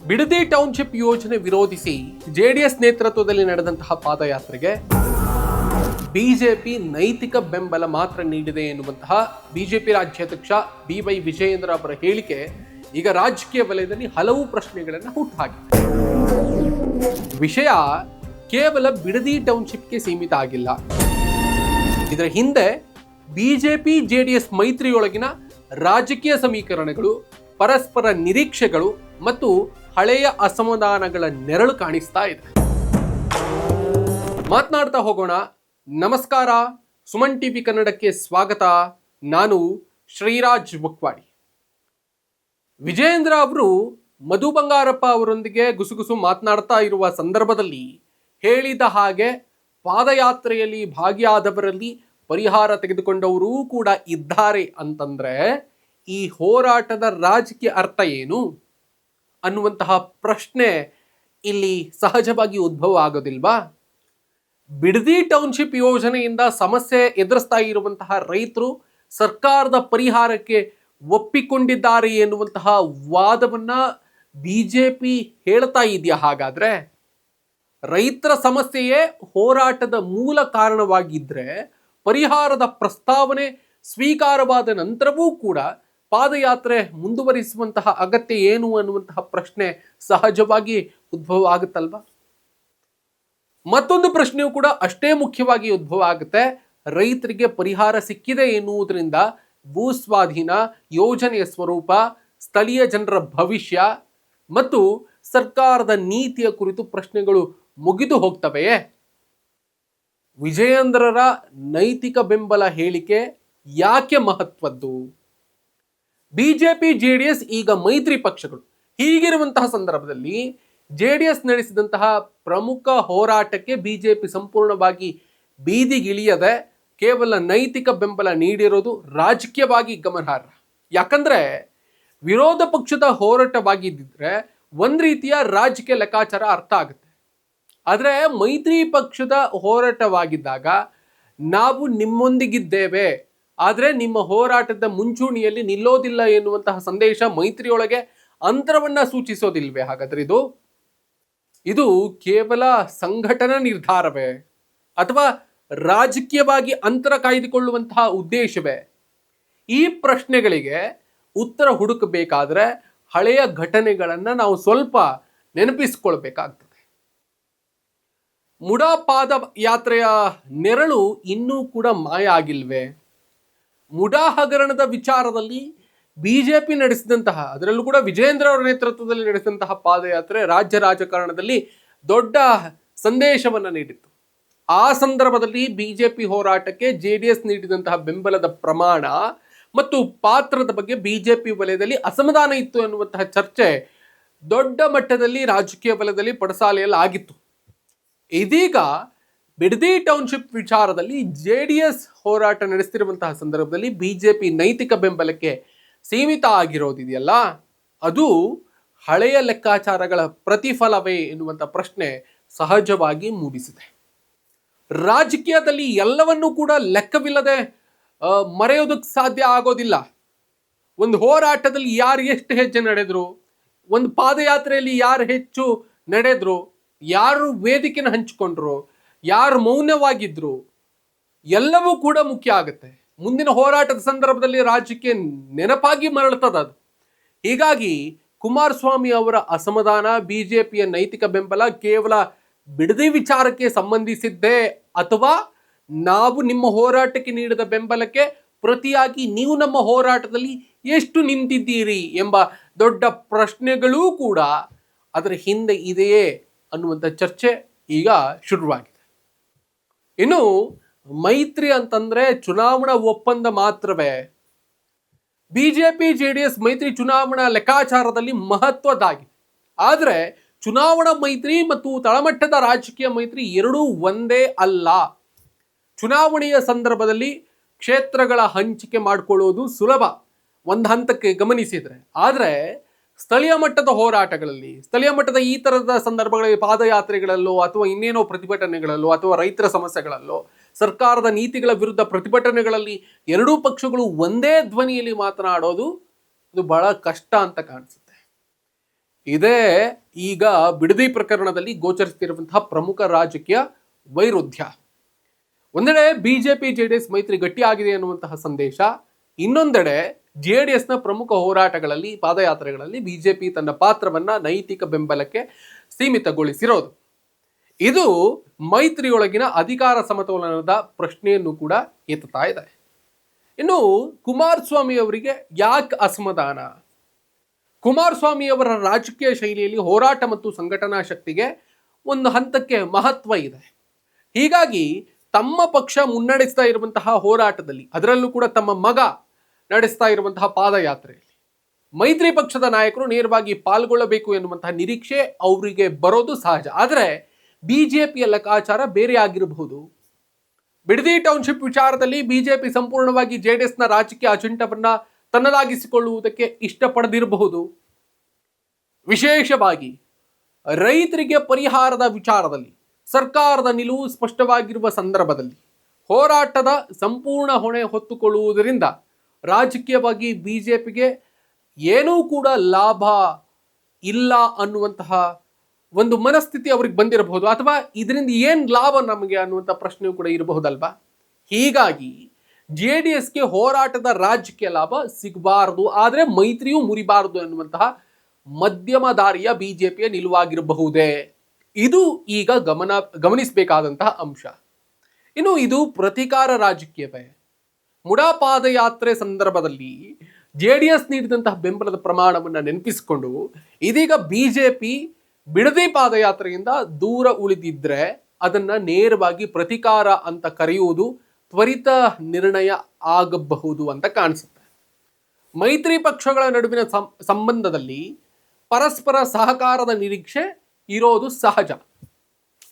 Bidadi township ಯೋಜನೆ ವಿರೋಧಿಸಿ JDS ನೇತೃತ್ವದಲ್ಲಿ ನಡೆದಂತಹ ಪಾದಯಾತ್ರೆಗೆ ಬಿಜೆಪಿ ನೈತಿಕ ಬೆಂಬಲ ಮಾತ್ರ ನೀಡಿದೆ ಎನ್ನುವಂತಹ ಬಿಜೆಪಿ ರಾಜ್ಯಾಧ್ಯಕ್ಷ ಬಿ.ವೈ. ವಿಜಯೇಂದ್ರ ಅವರ ಹೇಳಿಕೆ ಈಗ ರಾಜಕೀಯ ವಲಯದಲ್ಲಿ ಹಲವು ಪ್ರಶ್ನೆಗಳನ್ನು ಹುಟ್ಟುಹಾಕಿದೆ. ವಿಷಯ ಕೇವಲ ಬಿಡದಿ ಟೌನ್ಶಿಪ್ಗೆ ಸೀಮಿತ ಆಗಿಲ್ಲ. ಇದರ ಹಿಂದೆ ಬಿಜೆಪಿ ಜೆಡಿಎಸ್ ಮೈತ್ರಿಯೊಳಗಿನ ರಾಜಕೀಯ ಸಮೀಕರಣಗಳು, ಪರಸ್ಪರ ನಿರೀಕ್ಷೆಗಳು ಮತ್ತು ಹಳೆಯ ಅಸಮಾಧಾನಗಳ ನೆರಳು ಕಾಣಿಸ್ತಾ ಇದೆ. ಮಾತನಾಡ್ತಾ ಹೋಗೋಣ. ನಮಸ್ಕಾರ, ಸುಮನ್ ಟಿವಿ ಕನ್ನಡಕ್ಕೆ ಸ್ವಾಗತ. ನಾನು ಶ್ರೀರಾಜ್ ಬಕ್ವಾಡಿ. ವಿಜಯೇಂದ್ರ ಅವರು ಮಧು ಬಂಗಾರಪ್ಪ ಅವರೊಂದಿಗೆ ಗುಸುಗುಸು ಮಾತನಾಡ್ತಾ ಇರುವ ಸಂದರ್ಭದಲ್ಲಿ ಹೇಳಿದ ಹಾಗೆ ಪಾದಯಾತ್ರೆಯಲ್ಲಿ ಭಾಗಿಯಾದವರಲ್ಲಿ ಪರಿಹಾರ ತೆಗೆದುಕೊಂಡವರೂ ಕೂಡ ಇದ್ದಾರೆ ಅಂತಂದ್ರೆ ಈ ಹೋರಾಟದ ರಾಜಕೀಯ ಅರ್ಥ ಏನು ಅನ್ನುವಂತಹ ಪ್ರಶ್ನೆ ಇಲ್ಲಿ ಸಹಜವಾಗಿ ಉದ್ಭವ ಆಗೋದಿಲ್ವಾ? ಬಿಡದಿ ಟೌನ್ಶಿಪ್ ಯೋಜನೆಯಿಂದ ಸಮಸ್ಯೆ ಎದುರಿಸ್ತಾ ಇರುವಂತಹ ರೈತರು ಸರ್ಕಾರದ ಪರಿಹಾರಕ್ಕೆ ಒಪ್ಪಿಕೊಂಡಿದ್ದಾರೆ ಎನ್ನುವಂತಹ ವಾದವನ್ನ ಬಿಜೆಪಿ ಹೇಳ್ತಾ ಇದೆಯಾ? ಹಾಗಾದ್ರೆ ರೈತರ ಸಮಸ್ಯೆಯೇ ಹೋರಾಟದ ಮೂಲ ಕಾರಣವಾಗಿದ್ರೆ ಪರಿಹಾರದ ಪ್ರಸ್ತಾವನೆ ಸ್ವೀಕಾರವಾದ ನಂತರವೂ ಕೂಡ ಪಾದಯಾತ್ರೆ ಮುಂದುವರಿಸುವಂತಹ ಅಗತ್ಯ ಏನು ಅನ್ನುವಂತಹ ಪ್ರಶ್ನೆ ಸಹಜವಾಗಿ ಉದ್ಭವ ಆಗುತ್ತಲ್ವಾ? ಮತ್ತೊಂದು ಪ್ರಶ್ನೆಯೂ ಕೂಡ ಅಷ್ಟೇ ಮುಖ್ಯವಾಗಿ ಉದ್ಭವ ಆಗುತ್ತೆ. ರೈತರಿಗೆ ಪರಿಹಾರ ಸಿಕ್ಕಿದೆ ಎನ್ನುವುದರಿಂದ ಭೂಸ್ವಾಧೀನ ಯೋಜನೆಯ ಸ್ವರೂಪ, ಸ್ಥಳೀಯ ಜನರ ಭವಿಷ್ಯ ಮತ್ತು ಸರ್ಕಾರದ ನೀತಿಯ ಕುರಿತು ಪ್ರಶ್ನೆಗಳು ಮುಗಿದು ಹೋಗ್ತವೆಯೇ? ವಿಜಯೇಂದ್ರರ ನೈತಿಕ ಬೆಂಬಲ ಹೇಳಿಕೆ ಯಾಕೆ ಮಹತ್ವದ್ದು? ಬಿಜೆಪಿ ಜೆಡಿಎಸ್ ಈಗ ಮೈತ್ರಿ ಪಕ್ಷಗಳು. ಹೀಗಿರುವಂತಹ ಸಂದರ್ಭದಲ್ಲಿ ಜೆಡಿಎಸ್ ನಡೆಸಿದಂತಹ ಪ್ರಮುಖ ಹೋರಾಟಕ್ಕೆ ಬಿಜೆಪಿ ಸಂಪೂರ್ಣವಾಗಿ ಬೀದಿಗಿಳಿಯದೆ ಕೇವಲ ನೈತಿಕ ಬೆಂಬಲ ನೀಡಿರೋದು ರಾಜಕೀಯವಾಗಿ ಗಮನಾರ್ಹ. ಯಾಕಂದ್ರೆ ವಿರೋಧ ಪಕ್ಷದ ಹೋರಾಟವಾಗಿದ್ದರೆ ಒಂದ್ ರೀತಿಯ ರಾಜಕೀಯ ಲೆಕ್ಕಾಚಾರ ಅರ್ಥ ಆಗುತ್ತೆ. ಆದರೆ ಮೈತ್ರಿ ಪಕ್ಷದ ಹೋರಾಟವಾಗಿದ್ದಾಗ ನಾವು ನಿಮ್ಮೊಂದಿಗಿದ್ದೇವೆ, ಆದರೆ ನಿಮ್ಮ ಹೋರಾಟದ ಮುಂಚೂಣಿಯಲ್ಲಿ ನಿಲ್ಲೋದಿಲ್ಲ ಎನ್ನುವಂತಹ ಸಂದೇಶ ಮೈತ್ರಿಯೊಳಗೆ ಅಂತರವನ್ನ ಸೂಚಿಸೋದಿಲ್ವೇ? ಹಾಗಾದ್ರೆ ಇದು ಕೇವಲ ಸಂಘಟನಾ ನಿರ್ಧಾರವೇ ಅಥವಾ ರಾಜಕೀಯವಾಗಿ ಅಂತರ ಕಾಯ್ದುಕೊಳ್ಳುವಂತಹ ಉದ್ದೇಶವೇ? ಈ ಪ್ರಶ್ನೆಗಳಿಗೆ ಉತ್ತರ ಹುಡುಕಬೇಕಾದ್ರೆ ಹಳೆಯ ಘಟನೆಗಳನ್ನ ನಾವು ಸ್ವಲ್ಪ ನೆನಪಿಸಿಕೊಳ್ಬೇಕಾಗ್ತದೆ. ಮುಡಾ ಪಾದ ಯಾತ್ರೆಯ ನೆರಳು ಇನ್ನೂ ಕೂಡ ಮಾಯ ಆಗಿಲ್ವೇ? ಮುಡಾ ಹಗರಣದ ವಿಚಾರದಲ್ಲಿ ಬಿಜೆಪಿ ನಡೆಸಿದಂತಹ, ಅದರಲ್ಲೂ ಕೂಡ ವಿಜಯೇಂದ್ರ ಅವರ ನೇತೃತ್ವದಲ್ಲಿ ನಡೆಸಿದಂತಹ ಪಾದಯಾತ್ರೆ ರಾಜ್ಯ ರಾಜಕಾರಣದಲ್ಲಿ ದೊಡ್ಡ ಸಂದೇಶವನ್ನು ನೀಡಿತ್ತು. ಆ ಸಂದರ್ಭದಲ್ಲಿ ಬಿಜೆಪಿ ಹೋರಾಟಕ್ಕೆ ಜೆಡಿಎಸ್ ನೀಡಿದಂತಹ ಬೆಂಬಲದ ಪ್ರಮಾಣ ಮತ್ತು ಪಾತ್ರದ ಬಗ್ಗೆ ಬಿಜೆಪಿ ವಲಯದಲ್ಲಿ ಅಸಮಾಧಾನ ಇತ್ತು ಎನ್ನುವಂತಹ ಚರ್ಚೆ ದೊಡ್ಡ ಮಟ್ಟದಲ್ಲಿ ರಾಜಕೀಯ ವಲಯದಲ್ಲಿ ಪಡಸಾಲೆಯಲ್ಲಿ ಆಗಿತ್ತು. ಇದೀಗ ಬಿಡದಿ ಟೌನ್ಶಿಪ್ ವಿಚಾರದಲ್ಲಿ ಜೆಡಿಎಸ್ ಹೋರಾಟ ನಡೆಸ್ತಿರುವಂತಹ ಸಂದರ್ಭದಲ್ಲಿ ಬಿಜೆಪಿ ನೈತಿಕ ಬೆಂಬಲಕ್ಕೆ ಸೀಮಿತ ಆಗಿರೋದಿದೆಯಲ್ಲ, ಅದು ಹಳೆಯ ಲೆಕ್ಕಾಚಾರಗಳ ಪ್ರತಿಫಲವೇ ಎನ್ನುವಂಥ ಪ್ರಶ್ನೆ ಸಹಜವಾಗಿ ಮೂಡಿಸಿದೆ. ರಾಜಕೀಯದಲ್ಲಿ ಎಲ್ಲವನ್ನೂ ಕೂಡ ಲೆಕ್ಕವಿಲ್ಲದೆ ಮರೆಯೋದಕ್ಕೆ ಸಾಧ್ಯ ಆಗೋದಿಲ್ಲ. ಒಂದು ಹೋರಾಟದಲ್ಲಿ ಯಾರು ಎಷ್ಟು ಹೆಜ್ಜೆ ನಡೆದ್ರು, ಒಂದು ಪಾದಯಾತ್ರೆಯಲ್ಲಿ ಯಾರು ಹೆಚ್ಚು ನಡೆದ್ರು, ಯಾರು ವೇದಿಕೆನ ಹಂಚಿಕೊಂಡ್ರು, ಯಾರು ಮೌನವಾಗಿದ್ರು, ಎಲ್ಲವೂ ಕೂಡ ಮುಖ್ಯ ಆಗುತ್ತೆ. ಮುಂದಿನ ಹೋರಾಟದ ಸಂದರ್ಭದಲ್ಲಿ ರಾಜ್ಯಕ್ಕೆ ನೆನಪಾಗಿ ಮರಳುತ್ತದೆ ಅದು. ಹೀಗಾಗಿ ಕುಮಾರಸ್ವಾಮಿ ಅವರ ಅಸಮಾಧಾನ, ಬಿಜೆಪಿಯ ನೈತಿಕ ಬೆಂಬಲ ಕೇವಲ ಬಿಡದಿ ವಿಚಾರಕ್ಕೆ ಸಂಬಂಧಿಸಿದ್ದೇ ಅಥವಾ ನಾವು ನಿಮ್ಮ ಹೋರಾಟಕ್ಕೆ ನೀಡಿದ ಬೆಂಬಲಕ್ಕೆ ಪ್ರತಿಯಾಗಿ ನೀವು ನಮ್ಮ ಹೋರಾಟದಲ್ಲಿ ಎಷ್ಟು ನಿಂತಿದ್ದೀರಿ ಎಂಬ ದೊಡ್ಡ ಪ್ರಶ್ನೆಗಳೂ ಕೂಡ ಅದರ ಹಿಂದೆ ಇದೆಯೇ ಅನ್ನುವಂಥ ಚರ್ಚೆ ಈಗ ಶುರುವಾಗಿದೆ. ಇನ್ನು ಮೈತ್ರಿ ಅಂತಂದ್ರೆ ಚುನಾವಣಾ ಒಪ್ಪಂದ ಮಾತ್ರವೇ? ಬಿಜೆಪಿ ಜೆಡಿಎಸ್ ಮೈತ್ರಿ ಚುನಾವಣಾ ಲೆಕ್ಕಾಚಾರದಲ್ಲಿ ಮಹತ್ವದ್ದಾಗಿದೆ. ಆದರೆ ಚುನಾವಣಾ ಮೈತ್ರಿ ಮತ್ತು ತಳಮಟ್ಟದ ರಾಜಕೀಯ ಮೈತ್ರಿ ಎರಡೂ ಒಂದೇ ಅಲ್ಲ. ಚುನಾವಣೆಯ ಸಂದರ್ಭದಲ್ಲಿ ಕ್ಷೇತ್ರಗಳ ಹಂಚಿಕೆ ಮಾಡಿಕೊಳ್ಳುವುದು ಸುಲಭ ಒಂದು ಹಂತಕ್ಕೆ ಗಮನಿಸಿದ್ರೆ. ಆದರೆ ಸ್ಥಳೀಯ ಮಟ್ಟದ ಹೋರಾಟಗಳಲ್ಲಿ, ಸ್ಥಳೀಯ ಮಟ್ಟದ ಈ ಥರದ ಸಂದರ್ಭಗಳಲ್ಲಿ, ಪಾದಯಾತ್ರೆಗಳಲ್ಲೋ ಅಥವಾ ಇನ್ನೇನೋ ಪ್ರತಿಭಟನೆಗಳಲ್ಲೋ ಅಥವಾ ರೈತರ ಸಮಸ್ಯೆಗಳಲ್ಲೋ, ಸರ್ಕಾರದ ನೀತಿಗಳ ವಿರುದ್ಧ ಪ್ರತಿಭಟನೆಗಳಲ್ಲಿ ಎರಡೂ ಪಕ್ಷಗಳು ಒಂದೇ ಧ್ವನಿಯಲ್ಲಿ ಮಾತನಾಡೋದು ಇದು ಬಹಳ ಕಷ್ಟ ಅಂತ ಕಾಣಿಸುತ್ತೆ. ಇದೇ ಈಗ ಬಿಡದಿ ಪ್ರಕರಣದಲ್ಲಿ ಗೋಚರಿಸುತ್ತಿರುವಂತಹ ಪ್ರಮುಖ ರಾಜಕೀಯ ವೈರುಧ್ಯ. ಒಂದೆಡೆ ಬಿಜೆಪಿ ಜೆಡಿಎಸ್ ಮೈತ್ರಿ ಗಟ್ಟಿಯಾಗಿದೆ ಅನ್ನುವಂತಹ ಸಂದೇಶ, ಇನ್ನೊಂದೆಡೆ ಜೆಡಿಎಸ್ನ ಪ್ರಮುಖ ಹೋರಾಟಗಳಲ್ಲಿ, ಪಾದಯಾತ್ರೆಗಳಲ್ಲಿ ಬಿಜೆಪಿ ತನ್ನ ಪಾತ್ರವನ್ನ ನೈತಿಕ ಬೆಂಬಲಕ್ಕೆ ಸೀಮಿತಗೊಳಿಸಿರೋದು. ಇದು ಮೈತ್ರಿಯೊಳಗಿನ ಅಧಿಕಾರ ಸಮತೋಲನದ ಪ್ರಶ್ನೆಯನ್ನು ಕೂಡ ಎತ್ತುತ್ತಾ ಇದೆ. ಇನ್ನು ಕುಮಾರಸ್ವಾಮಿ ಅವರಿಗೆ ಯಾಕೆ ಅಸಮಾಧಾನ? ಕುಮಾರಸ್ವಾಮಿ ಅವರ ರಾಜಕೀಯ ಶೈಲಿಯಲ್ಲಿ ಹೋರಾಟ ಮತ್ತು ಸಂಘಟನಾ ಶಕ್ತಿಗೆ ಒಂದು ಹಂತಕ್ಕೆ ಮಹತ್ವ ಇದೆ. ಹೀಗಾಗಿ ತಮ್ಮ ಪಕ್ಷ ಮುನ್ನಡೆಸ್ತಾ ಇರುವಂತಹ ಹೋರಾಟದಲ್ಲಿ, ಅದರಲ್ಲೂ ಕೂಡ ತಮ್ಮ ಮಗ ನಡೆಸ್ತಾ ಇರುವಂತಹ ಪಾದಯಾತ್ರೆಯಲ್ಲಿ ಮೈತ್ರಿ ಪಕ್ಷದ ನಾಯಕರು ನೇರವಾಗಿ ಪಾಲ್ಗೊಳ್ಳಬೇಕು ಎನ್ನುವಂತಹ ನಿರೀಕ್ಷೆ ಅವರಿಗೆ ಬರೋದು ಸಹಜ. ಆದರೆ ಬಿಜೆಪಿಯ ಲೆಕ್ಕಾಚಾರ ಬೇರೆ ಆಗಿರಬಹುದು. ಬಿಡದಿ ಟೌನ್ಶಿಪ್ ವಿಚಾರದಲ್ಲಿ ಬಿಜೆಪಿ ಸಂಪೂರ್ಣವಾಗಿ ಜೆಡಿಎಸ್ನ ರಾಜಕೀಯ ಅಜೆಂಡವನ್ನ ತನ್ನದಾಗಿಸಿಕೊಳ್ಳುವುದಕ್ಕೆ ಇಷ್ಟಪಡದಿರಬಹುದು. ವಿಶೇಷವಾಗಿ ರೈತರಿಗೆ ಪರಿಹಾರದ ವಿಚಾರದಲ್ಲಿ ಸರ್ಕಾರದ ನಿಲುವು ಸ್ಪಷ್ಟವಾಗಿರುವ ಸಂದರ್ಭದಲ್ಲಿ ಹೋರಾಟದ ಸಂಪೂರ್ಣ ಹೊಣೆ ಹೊತ್ತುಕೊಳ್ಳುವುದರಿಂದ ರಾಜಕೀಯವಾಗಿ ಬಿಜೆಪಿಗೆ ಏನೂ ಕೂಡ ಲಾಭ ಇಲ್ಲ ಅನ್ನುವಂತಹ ಒಂದು ಮನಸ್ಥಿತಿ ಅವ್ರಿಗೆ ಬಂದಿರಬಹುದು, ಅಥವಾ ಇದರಿಂದ ಏನು ಲಾಭ ನಮಗೆ ಅನ್ನುವಂಥ ಪ್ರಶ್ನೆಯೂ ಕೂಡ ಇರಬಹುದಲ್ವಾ. ಹೀಗಾಗಿ ಜೆಡಿಎಸ್ಗೆ ಹೋರಾಟದ ರಾಜಕೀಯ ಲಾಭ ಸಿಗಬಾರದು, ಆದರೆ ಮೈತ್ರಿಯೂ ಮುರಿಬಾರದು ಎನ್ನುವಂತಹ ಮಧ್ಯಮ ದಾರಿಯ ಬಿಜೆಪಿಯ ನಿಲುವಾಗಿರಬಹುದೇ? ಇದು ಈಗ ಗಮನಿಸಬೇಕಾದಂತಹ ಅಂಶ. ಇನ್ನು ಇದು ಪ್ರತಿಕಾರ ರಾಜಕೀಯವೇ? ಮುಡಾ ಪಾದಯಾತ್ರೆ ಸಂದರ್ಭದಲ್ಲಿ ಜೆಡಿಎಸ್ ನೀಡಿದಂತಹ ಬೆಂಬಲದ ಪ್ರಮಾಣವನ್ನು ನೆನಪಿಸಿಕೊಂಡು ಇದೀಗ ಬಿಜೆಪಿ ಬಿಡದಿ ಪಾದಯಾತ್ರೆಯಿಂದ ದೂರ ಉಳಿದಿದ್ರೆ ಅದನ್ನ ನೇರವಾಗಿ ಪ್ರತಿಕಾರ ಅಂತ ಕರೆಯುವುದು ತ್ವರಿತ ನಿರ್ಣಯ ಆಗಬಹುದು ಅಂತ ಕಾಣಿಸುತ್ತೆ. ಮೈತ್ರಿ ಪಕ್ಷಗಳ ನಡುವಿನ ಸಂಬಂಧದಲ್ಲಿ ಪರಸ್ಪರ ಸಹಕಾರದ ನಿರೀಕ್ಷೆ ಇರೋದು ಸಹಜ.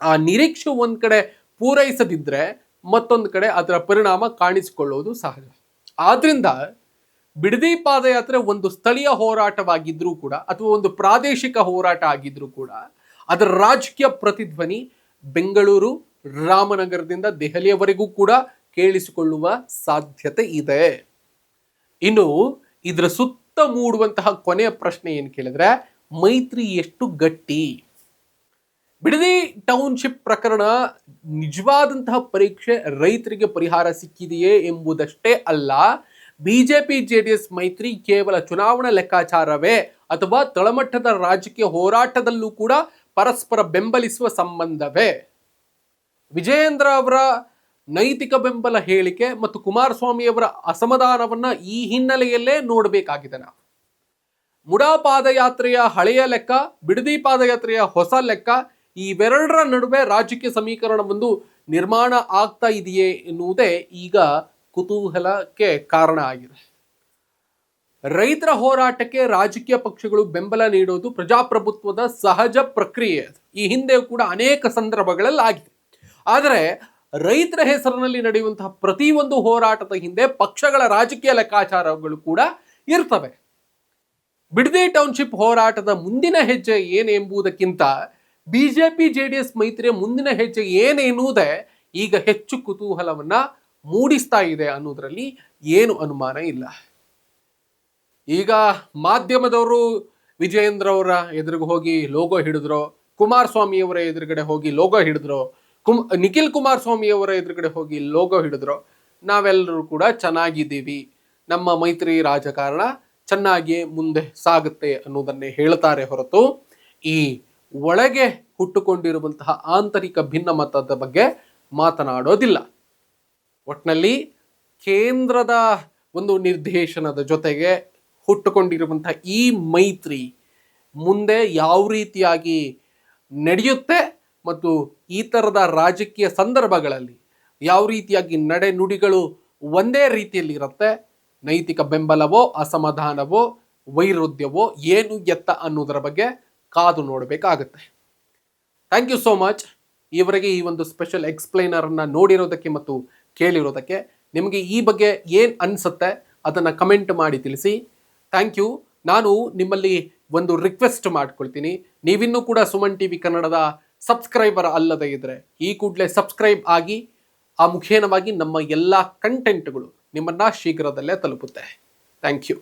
ಆ ನಿರೀಕ್ಷೆ ಒಂದ್ ಕಡೆ ಪೂರೈಸದಿದ್ರೆ ಮತ್ತೊಂದು ಕಡೆ ಅದರ ಪರಿಣಾಮ ಕಾಣಿಸಿಕೊಳ್ಳುವುದು ಸಹಜ. ಆದ್ರಿಂದ ಬಿಡದಿ ಪಾದಯಾತ್ರೆ ಒಂದು ಸ್ಥಳೀಯ ಹೋರಾಟವಾಗಿದ್ರೂ ಕೂಡ, ಅಥವಾ ಒಂದು ಪ್ರಾದೇಶಿಕ ಹೋರಾಟ ಆಗಿದ್ರೂ ಕೂಡ, ಅದರ ರಾಜಕೀಯ ಪ್ರತಿಧ್ವನಿ ಬೆಂಗಳೂರು, ರಾಮನಗರದಿಂದ ದೆಹಲಿಯವರೆಗೂ ಕೂಡ ಕೇಳಿಸಿಕೊಳ್ಳುವ ಸಾಧ್ಯತೆ ಇದೆ. ಇನ್ನು ಇದರ ಸುತ್ತ ಮೂಡುವಂತಹ ಕೊನೆಯ ಪ್ರಶ್ನೆ ಏನು ಕೇಳಿದ್ರೆ, ಮೈತ್ರಿ ಎಷ್ಟು ಗಟ್ಟಿ? ಬಿಡದಿ ಟೌನ್ಶಿಪ್ ಪ್ರಕರಣ ನಿಜವಾದಂತಹ ಪರೀಕ್ಷೆ ರೈತರಿಗೆ ಪರಿಹಾರ ಸಿಕ್ಕಿದೆಯೇ ಎಂಬುದಷ್ಟೇ ಅಲ್ಲ, ಬಿಜೆಪಿ ಜೆಡಿಎಸ್ ಮೈತ್ರಿ ಕೇವಲ ಚುನಾವಣಾ ಲೆಕ್ಕಾಚಾರವೇ ಅಥವಾ ತಳಮಟ್ಟದ ರಾಜಕೀಯ ಹೋರಾಟದಲ್ಲೂ ಕೂಡ ಪರಸ್ಪರ ಬೆಂಬಲಿಸುವ ಸಂಬಂಧವೇ? ವಿಜಯೇಂದ್ರ ಅವರ ನೈತಿಕ ಬೆಂಬಲ ಹೇಳಿಕೆ ಮತ್ತು ಕುಮಾರಸ್ವಾಮಿ ಅವರ ಅಸಮಾಧಾನವನ್ನ ಈ ಹಿನ್ನೆಲೆಯಲ್ಲೇ ನೋಡಬೇಕಾಗಿದೆ. ನಾವು ಮುಡಾ ಪಾದಯಾತ್ರೆಯ ಹಳೆಯ ಲೆಕ್ಕ, ಬಿಡದಿ ಪಾದಯಾತ್ರೆಯ ಹೊಸ ಲೆಕ್ಕ, ಇವೆರಡರ ನಡುವೆ ರಾಜಕೀಯ ಸಮೀಕರಣವೊಂದು ನಿರ್ಮಾಣ ಆಗ್ತಾ ಇದೆಯೇ ಎನ್ನುವುದೇ ಈಗ ಕುತೂಹಲಕ್ಕೆ ಕಾರಣ ಆಗಿದೆ. ರೈತರ ಹೋರಾಟಕ್ಕೆ ರಾಜಕೀಯ ಪಕ್ಷಗಳು ಬೆಂಬಲ ನೀಡೋದು ಪ್ರಜಾಪ್ರಭುತ್ವದ ಸಹಜ ಪ್ರಕ್ರಿಯೆ. ಈ ಹಿಂದೆ ಕೂಡ ಅನೇಕ ಸಂದರ್ಭಗಳಲ್ಲಿ ಆಗಿದೆ. ಆದರೆ ರೈತರ ಹೆಸರಿನಲ್ಲಿ ನಡೆಯುವಂತಹ ಪ್ರತಿಯೊಂದು ಹೋರಾಟದ ಹಿಂದೆ ಪಕ್ಷಗಳ ರಾಜಕೀಯ ಲೆಕ್ಕಾಚಾರಗಳು ಕೂಡ ಇರ್ತವೆ. ಬಿಡದಿ ಟೌನ್ಶಿಪ್ ಹೋರಾಟದ ಮುಂದಿನ ಹೆಜ್ಜೆ ಏನೆಂಬುದಕ್ಕಿಂತ ಬಿಜೆಪಿ ಜೆಡಿಎಸ್ ಮೈತ್ರಿಯ ಮುಂದಿನ ಹೆಜ್ಜೆ ಏನೆನ್ನುವುದೇ ಈಗ ಹೆಚ್ಚು ಕುತೂಹಲವನ್ನ ಮೂಡಿಸ್ತಾ ಇದೆ ಅನ್ನೋದ್ರಲ್ಲಿ ಏನು ಅನುಮಾನ ಇಲ್ಲ. ಈಗ ಮಾಧ್ಯಮದವರು ವಿಜಯೇಂದ್ರ ಅವರ ಎದುರಿಗೆ ಹೋಗಿ ಲೋಗೋ ಹಿಡಿದ್ರು, ಕುಮಾರಸ್ವಾಮಿ ಅವರ ಎದುರುಗಡೆ ಹೋಗಿ ಲೋಗೋ ಹಿಡಿದ್ರು, ನಿಖಿಲ್ ಕುಮಾರಸ್ವಾಮಿ ಅವರ ಎದುರುಗಡೆ ಹೋಗಿ ಲೋಗೋ ಹಿಡಿದ್ರು, ನಾವೆಲ್ಲರೂ ಕೂಡ ಚೆನ್ನಾಗಿದ್ದೀವಿ, ನಮ್ಮ ಮೈತ್ರಿ ರಾಜಕಾರಣ ಚೆನ್ನಾಗಿ ಮುಂದೆ ಸಾಗುತ್ತೆ ಅನ್ನೋದನ್ನೇ ಹೇಳ್ತಾರೆ ಹೊರತು ಈ ಒಳಗೆ ಹುಟ್ಟುಕೊಂಡಿರುವಂತಹ ಆಂತರಿಕ ಭಿನ್ನಮತದ ಬಗ್ಗೆ ಮಾತನಾಡೋದಿಲ್ಲ. ಒಟ್ಟಿನಲ್ಲಿ ಕೇಂದ್ರದ ಒಂದು ನಿರ್ದೇಶನದ ಜೊತೆಗೆ ಹುಟ್ಟುಕೊಂಡಿರುವಂತಹ ಈ ಮೈತ್ರಿ ಮುಂದೆ ಯಾವ ರೀತಿಯಾಗಿ ನಡೆಯುತ್ತೆ ಮತ್ತು ಈ ಥರದ ರಾಜಕೀಯ ಸಂದರ್ಭಗಳಲ್ಲಿ ಯಾವ ರೀತಿಯಾಗಿ ನಡೆ ನುಡಿಗಳು ಒಂದೇ ರೀತಿಯಲ್ಲಿ ಇರುತ್ತೆ, ನೈತಿಕ ಬೆಂಬಲವೋ ಅಸಮಾಧಾನವೋ ವೈರುಧ್ಯವೋ ಏನು ಎತ್ತ ಅನ್ನೋದರ ಬಗ್ಗೆ ಕಾದು ನೋಡಬೇಕಾಗುತ್ತೆ. Thank you so much. ಈವರೆಗೆ ಈ ಒಂದು ಸ್ಪೆಷಲ್ ಎಕ್ಸ್ಪ್ಲೈನರನ್ನು ನೋಡಿರೋದಕ್ಕೆ ಮತ್ತು ಕೇಳಿರೋದಕ್ಕೆ. ನಿಮಗೆ ಈ ಬಗ್ಗೆ ಏನು ಅನಿಸುತ್ತೆ ಅದನ್ನು ಕಮೆಂಟ್ ಮಾಡಿ ತಿಳಿಸಿ. Thank you. ನಾನು ನಿಮ್ಮಲ್ಲಿ ಒಂದು ರಿಕ್ವೆಸ್ಟ್ ಮಾಡ್ಕೊಳ್ತೀನಿ, ನೀವಿನ್ನೂ ಕೂಡ ಸುಮನ್ ಟಿವಿ ಕನ್ನಡದ ಸಬ್ಸ್ಕ್ರೈಬರ್ ಅಲ್ಲದೇ ಇದ್ದರೆ ಈ ಕೂಡಲೇ ಸಬ್ಸ್ಕ್ರೈಬ್ ಆಗಿ, ಆ ಮುಖೇನವಾಗಿ ನಮ್ಮ ಎಲ್ಲ ಕಂಟೆಂಟ್ಗಳು ನಿಮ್ಮನ್ನು ಶೀಘ್ರದಲ್ಲೇ ತಲುಪುತ್ತೆ. Thank you.